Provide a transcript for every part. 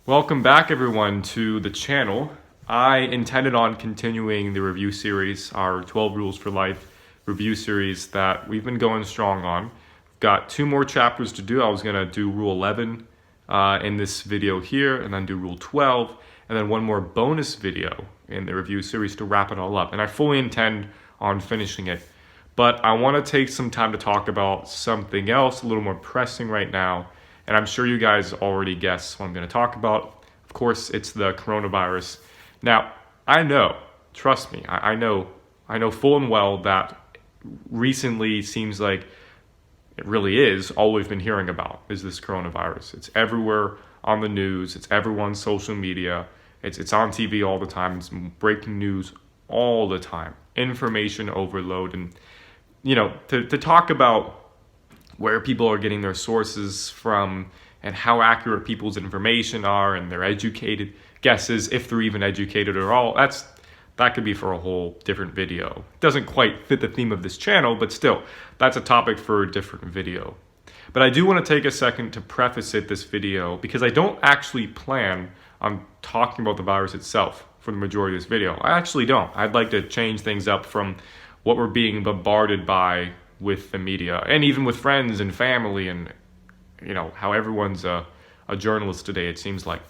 Welcome back, everyone, to the channel. I intended on continuing the review series, our 12 Rules for Life review series that we've been going strong on. Got 2 more chapters to do. I was going to do Rule 11 in this video here, and then do Rule 12, and then 1 more bonus video in the review series to wrap it all up. And I fully intend on finishing it. But I want to take some time to talk about something else a little more pressing right now. And I'm sure you guys already guessed what I'm going to talk about. Of course, it's the coronavirus. Now, I know, trust me, I know full and well that recently seems like it really is all we've been hearing about is this coronavirus. It's everywhere on the news. It's everyone's social media. It's on TV all the time. It's breaking news all the time. Information overload. And, to talk about where people are getting their sources from and how accurate people's information are and their educated guesses, if they're even educated at all, that could be for a whole different video. It doesn't quite fit the theme of this channel, but still, that's a topic for a different video. But I do want to take a second to preface this video because I don't actually plan on talking about the virus itself for the majority of this video. I actually don't. I'd like to change things up from what we're being bombarded by with the media and even with friends and family and how everyone's a journalist today, it seems like.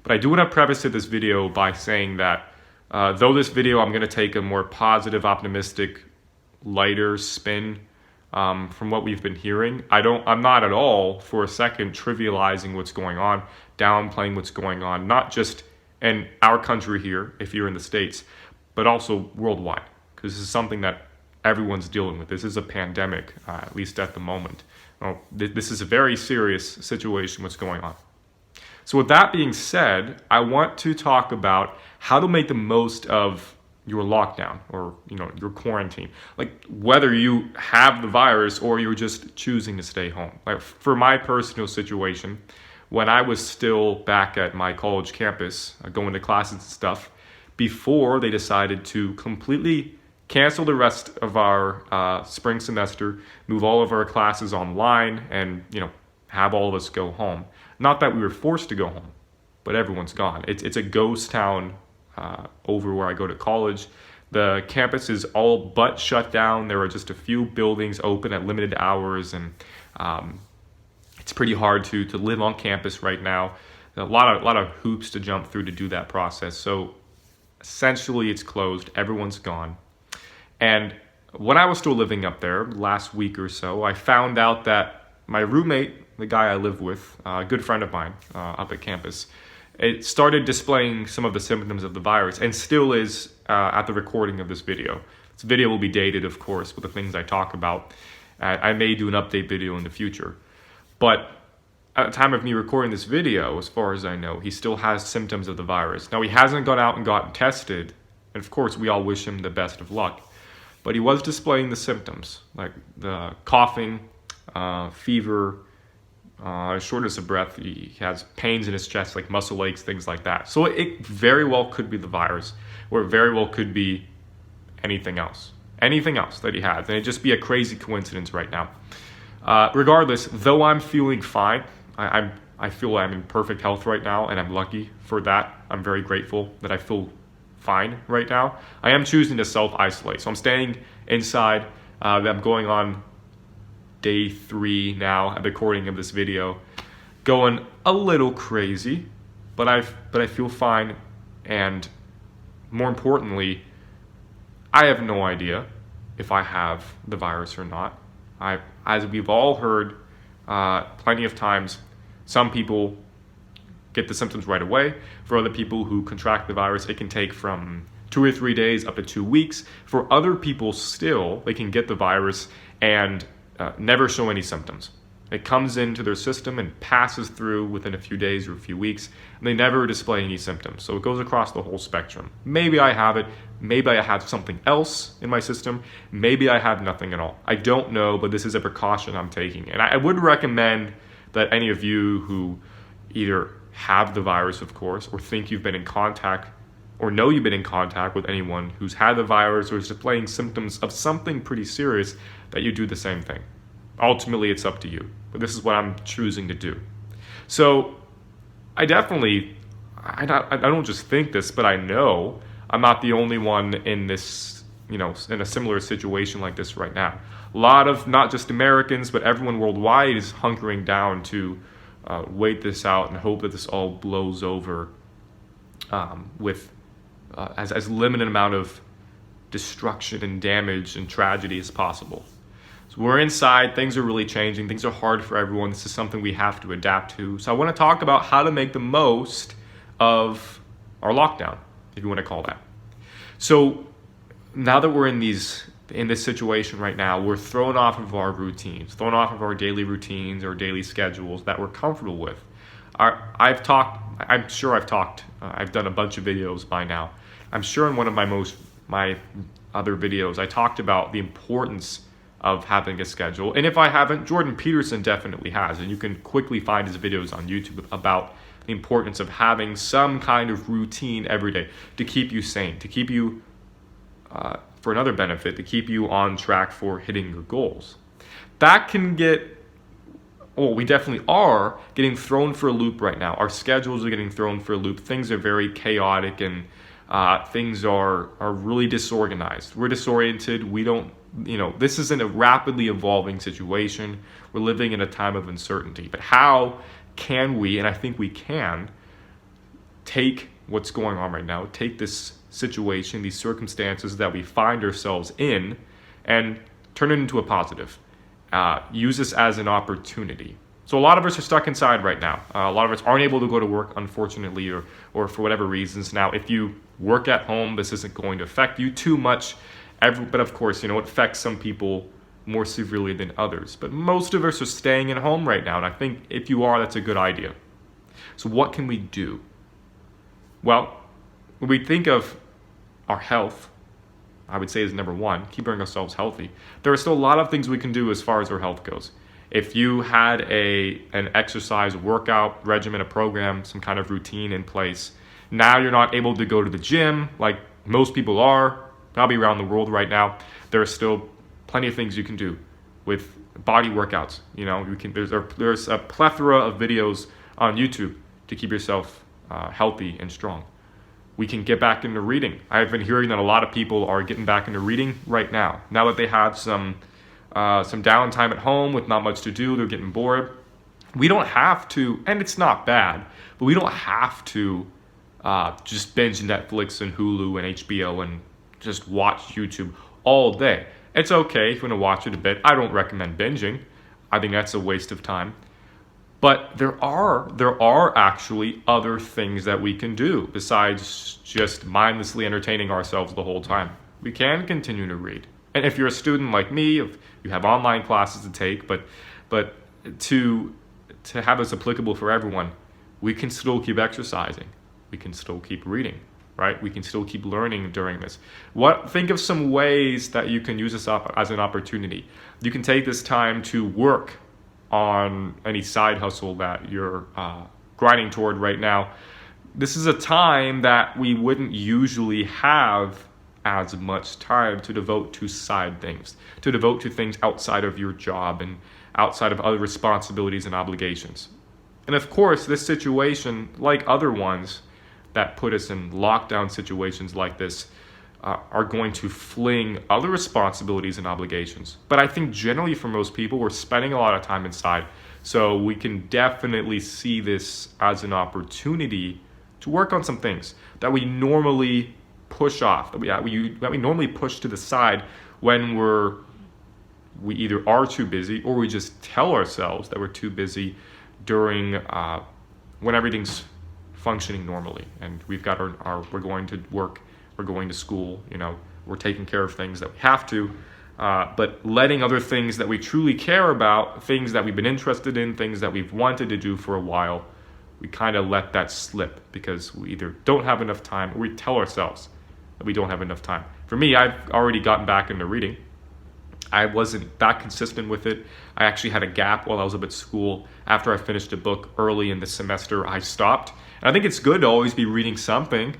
But I do want to preface this video by saying that though this video I'm going to take a more positive, optimistic, lighter spin from what we've been hearing, I'm not at all for a second trivializing what's going on, downplaying what's going on, not just in our country here if you're in the States, but also worldwide, because this is something that everyone's dealing with. This is a pandemic, at least at the moment. This is a very serious situation, what's going on. So with that being said, I want to talk about how to make the most of your lockdown or your quarantine. Like whether you have the virus or you're just choosing to stay home. Like for my personal situation, when I was still back at my college campus, going to classes and stuff, before they decided to completely cancel the rest of our spring semester, move all of our classes online, and have all of us go home. Not that we were forced to go home, but everyone's gone. It's a ghost town over where I go to college. The campus is all but shut down. There are just a few buildings open at limited hours, and it's pretty hard to live on campus right now. A lot of hoops to jump through to do that process. So essentially, it's closed. Everyone's gone. And when I was still living up there last week or so, I found out that my roommate, the guy I live with, a good friend of mine up at campus, it started displaying some of the symptoms of the virus and still is at the recording of this video. This video will be dated, of course, with the things I talk about. I may do an update video in the future. But at the time of me recording this video, as far as I know, he still has symptoms of the virus. Now, he hasn't gone out and gotten tested. And of course, we all wish him the best of luck. But he was displaying the symptoms, like the coughing, fever, shortness of breath. He has pains in his chest, like muscle aches, things like that. So it very well could be the virus, or it very well could be anything else that he has. And it'd just be a crazy coincidence right now. Regardless, though I'm feeling fine, I feel I'm in perfect health right now, and I'm lucky for that. I'm very grateful that I feel fine right now. I am choosing to self-isolate. So I'm staying inside. I'm going on day 3 now at the recording of this video. Going a little crazy, but I feel fine. And more importantly, I have no idea if I have the virus or not. As we've all heard plenty of times, some people get the symptoms right away. For other people who contract the virus, it can take from 2 or 3 days up to 2 weeks. For other people still, they can get the virus and never show any symptoms. It comes into their system and passes through within a few days or a few weeks, and they never display any symptoms. So it goes across the whole spectrum. Maybe I have it. Maybe I have something else in my system. Maybe I have nothing at all. I don't know, but this is a precaution I'm taking. And I would recommend that any of you who either have the virus, of course, or think you've been in contact or know you've been in contact with anyone who's had the virus or is displaying symptoms of something pretty serious, that you do the same thing. Ultimately, it's up to you, but this is what I'm choosing to do. So I definitely, I don't just think this, but I know I'm not the only one in this, in a similar situation like this right now. A lot of not just Americans, but everyone worldwide is hunkering down to wait this out and hope that this all blows over with as limited amount of destruction and damage and tragedy as possible. So we're inside, things are really changing, things are hard for everyone. This is something we have to adapt to. So I want to talk about how to make the most of our lockdown, if you want to call that. So now that we're in this situation right now, we're thrown off of our routines, thrown off of our daily routines or daily schedules that we're comfortable with. I've done a bunch of videos by now. I'm sure in one of my other videos, I talked about the importance of having a schedule. And if I haven't, Jordan Peterson definitely has. And you can quickly find his videos on YouTube about the importance of having some kind of routine every day to keep you sane, to keep you, for another benefit, to keep you on track for hitting your goals. That can we definitely are getting thrown for a loop right now. Our schedules are getting thrown for a loop. Things are very chaotic and things are really disorganized. We're disoriented. We don't, this isn't a rapidly evolving situation. We're living in a time of uncertainty. But how can we, and I think we can, take what's going on right now, take this situation, these circumstances that we find ourselves in, and turn it into a positive. Use this as an opportunity. So a lot of us are stuck inside right now. A lot of us aren't able to go to work, unfortunately, or for whatever reasons. Now, if you work at home, this isn't going to affect you too much. But of course, it affects some people more severely than others. But most of us are staying at home right now, and I think if you are, that's a good idea. So what can we do? Well, when we think of our health, I would say is number one, keeping ourselves healthy. There are still a lot of things we can do as far as our health goes. If you had an exercise workout regimen, a program, some kind of routine in place, now you're not able to go to the gym like most people are, probably around the world right now. There are still plenty of things you can do with body workouts. There's a plethora of videos on YouTube to keep yourself healthy and strong. We can get back into reading. I've been hearing that a lot of people are getting back into reading right now. Now that they have some downtime at home with not much to do, they're getting bored. We don't have to, and it's not bad, but we don't have to just binge Netflix and Hulu and HBO and just watch YouTube all day. It's okay if you want to watch it a bit. I don't recommend binging. I think that's a waste of time. But there are actually other things that we can do besides just mindlessly entertaining ourselves the whole time. We can continue to read. And if you're a student like me, if you have online classes to take, but to have this applicable for everyone, we can still keep exercising. We can still keep reading, right? We can still keep learning during this. Think of some ways that you can use this up as an opportunity. You can take this time to work on any side hustle that you're grinding toward right now. This is a time that we wouldn't usually have as much time to devote to side things, to devote to things outside of your job and outside of other responsibilities and obligations. And of course, this situation, like other ones that put us in lockdown situations like this, are going to fling other responsibilities and obligations. But I think generally for most people, we're spending a lot of time inside. So we can definitely see this as an opportunity to work on some things that we normally push off, that we normally push to the side when we either are too busy or we just tell ourselves that we're too busy during when everything's functioning normally and we've got we're going to work, we're going to school, we're taking care of things that we have to, but letting other things that we truly care about, things that we've been interested in, things that we've wanted to do for a while, we kind of let that slip because we either don't have enough time or we tell ourselves that we don't have enough time. For me, I've already gotten back into reading. I wasn't that consistent with it. I actually had a gap while I was up at school. After I finished a book early in the semester, I stopped. And I think it's good to always be reading something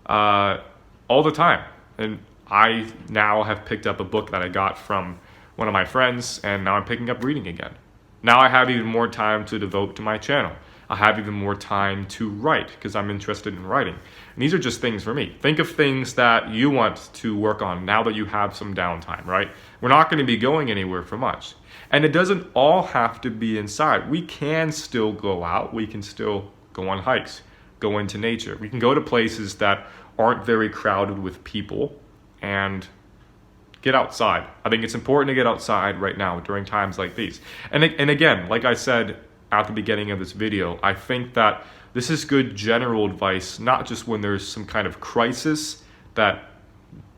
all the time. And I now have picked up a book that I got from one of my friends, and now I'm picking up reading again. Now I have even more time to devote to my channel. I have even more time to write because I'm interested in writing. And these are just things for me. Think of things that you want to work on now that you have some downtime, right? We're not going to be going anywhere for much. And it doesn't all have to be inside. We can still go out. We can still go on hikes, go into nature. We can go to places that aren't very crowded with people and get outside. I think it's important to get outside right now during times like these. And again, like I said at the beginning of this video, I think that this is good general advice, not just when there's some kind of crisis that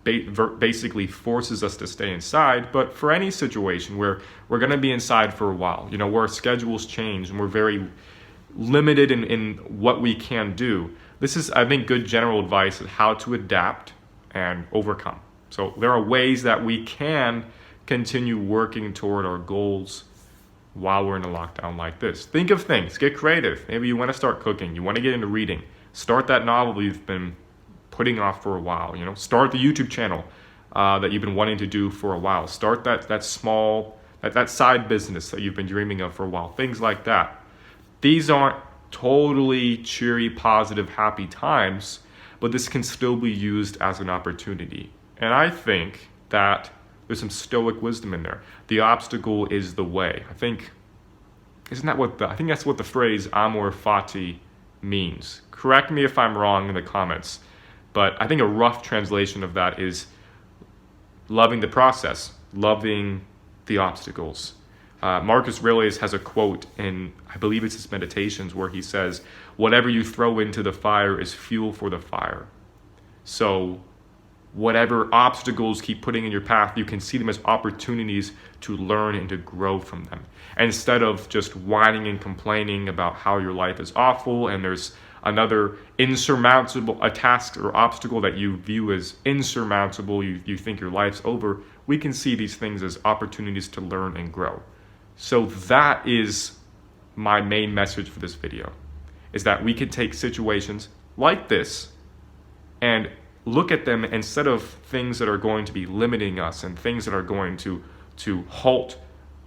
basically forces us to stay inside, but for any situation where we're going to be inside for a while, you know, where our schedules change and we're very limited in what we can do. This is, I think, good general advice on how to adapt and overcome. So there are ways that we can continue working toward our goals while we're in a lockdown like this. Think of things, get creative. Maybe you want to start cooking, you want to get into reading. Start that novel you've been putting off for a while, you know. Start the YouTube channel that you've been wanting to do for a while. Start that small, that side business that you've been dreaming of for a while. Things like that. These aren't totally cheery, positive, happy times, but this can still be used as an opportunity. And I think that there's some stoic wisdom in there. The obstacle is the way. I think that's what the phrase amor fati means. Correct me if I'm wrong in the comments, but I think a rough translation of that is loving the process, loving the obstacles. Marcus Aurelius has a quote in, I believe it's his Meditations, where he says, "Whatever you throw into the fire is fuel for the fire." So whatever obstacles keep putting in your path, you can see them as opportunities to learn and to grow from them. And instead of just whining and complaining about how your life is awful and there's another insurmountable a task or obstacle that you view as insurmountable, you think your life's over, we can see these things as opportunities to learn and grow. So that is my main message for this video, is that we can take situations like this and look at them instead of things that are going to be limiting us and things that are going to halt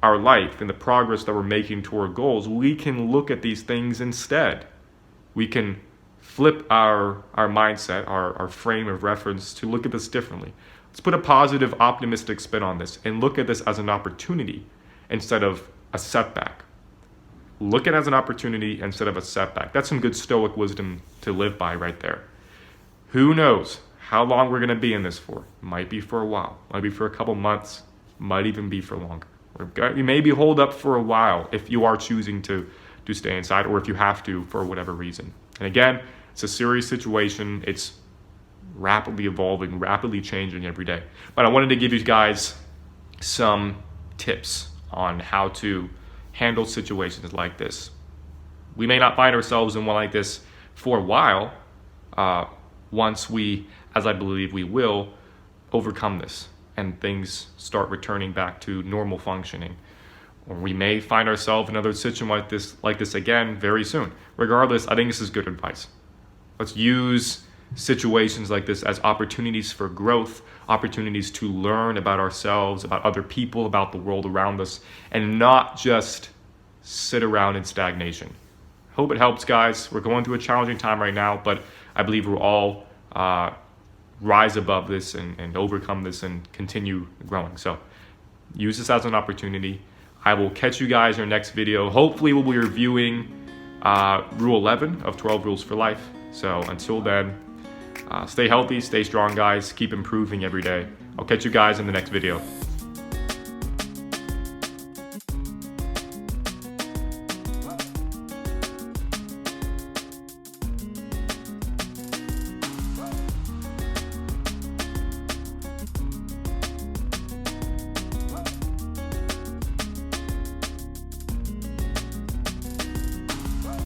our life and the progress that we're making toward goals. We can look at these things instead. We can flip our mindset, our frame of reference to look at this differently. Let's put a positive, optimistic spin on this and look at this as an opportunity instead of a setback. Look at it as an opportunity instead of a setback. That's some good stoic wisdom to live by right there. Who knows how long we're going to be in this for? Might be for a while. Might be for a couple months. Might even be for longer. You may be holed up for a while if you are choosing to stay inside, or if you have to for whatever reason. And again, it's a serious situation. It's rapidly evolving, rapidly changing every day. But I wanted to give you guys some tips on how to handle situations like this. We may not find ourselves in one like this for a while, once we, as I believe we will, overcome this and things start returning back to normal functioning. Or we may find ourselves in another situation like this again very soon. Regardless, I think this is good advice. Let's use situations like this as opportunities for growth, opportunities to learn about ourselves, about other people, about the world around us, and not just sit around in stagnation. Hope it helps, guys. We're going through a challenging time right now, but I believe we'll all rise above this and overcome this and continue growing. So use this as an opportunity. I will catch you guys in our next video. Hopefully we'll be reviewing Rule 11 of 12 Rules for Life. So until then, stay healthy, stay strong, guys. Keep improving every day. I'll catch you guys in the next video.